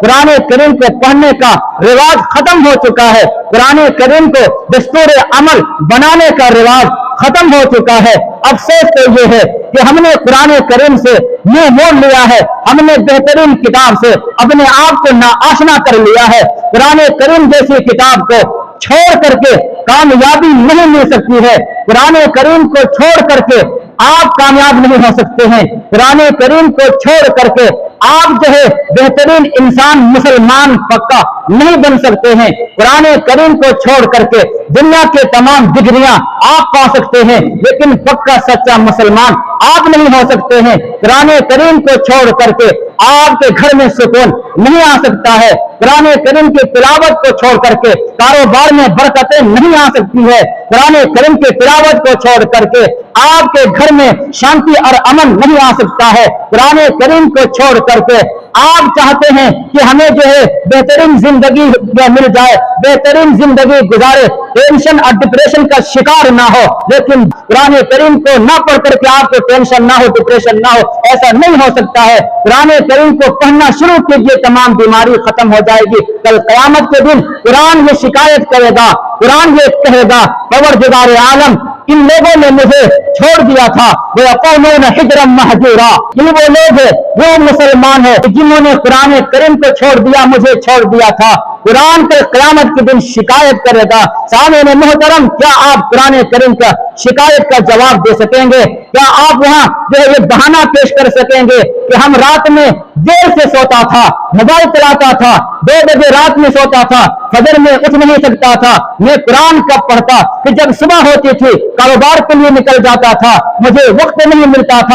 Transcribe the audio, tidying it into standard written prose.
कुरान करीम को पढ़ने का रिवाज खत्म हो चुका है। कुरान करीम को दस्तूर अमल बनाने का रिवाज खत्म हो चुका है। अफसोस तो ये है कि हमने कुरान करीम से मुंह मोड़ लिया है, हमने बेहतरीन किताब से अपने आप को नाआशना कर लिया है। कुरान करीम जैसी किताब को छोड़ करके कामयाबी नहीं मिल सकती है। कुरान करीम को छोड़ करके आप कामयाब नहीं हो सकते हैं। कुरान करीम को छोड़ करके आप जो है बेहतरीन इंसान मुसलमान पक्का नहीं बन सकते हैं। कुरान करीम को छोड़ करके दुनिया के तमाम डिग्रियां आप पा सकते हैं, लेकिन पक्का सच्चा मुसलमान आप नहीं हो सकते हैं। कुरान करीम को छोड़ करके आपके घर में सुकून नहीं आ सकता है। कुरान करीम की तिलावत को छोड़ करके कारोबार में बरकतें नहीं आ सकती है। कुरान करीम की तिलावत को छोड़ करके आपके घर में शांति और अमन नहीं आ सकता है। कुरान करीम को छोड़ करके आप चाहते हैं कि हमें जो है बेहतरीन जिंदगी मिल जाए, बेहतरीन जिंदगी गुजारे, टेंशन और डिप्रेशन का शिकार ना हो, लेकिन कुरान करीम को ना पढ़ करके आपको टेंशन ना हो, डिप्रेशन ना हो, ऐसा नहीं हो सकता है। कुरान करीम को पढ़ना शुरू कीजिए, तमाम बीमारी खत्म हो जाएगी। कल क़यामत के दिन कुरान ये शिकायत करेगा, कुरान ये कहेगा, परवरदिगार आलम इन लोगों ने मुझे छोड़ दिया था। वो यक़ूलून हिज्रम महजूरा, ये वो लोग हैं, वो मुसलमान है जिन्होंने कुरान करीम को छोड़ दिया, मुझे छोड़ दिया था। कुरान के क़यामत के दिन शिकायत करेगा। सामने मोहतरम, क्या आप कुरान करीम का शिकायत का जवाब दे सकेंगे? क्या आप वहां जो ये बहाना पेश कर सकेंगे कि हम रात में देर से सोता था, मोबाइल चलाता था, 2 बजे रात में सोता था, फजर में उठ नहीं सकता था, मैं कुरान कब पढ़ता कि जब सुबह होती थी, कारोबार के लिए निकल जाता था, मुझे वक्त नहीं मिलता था।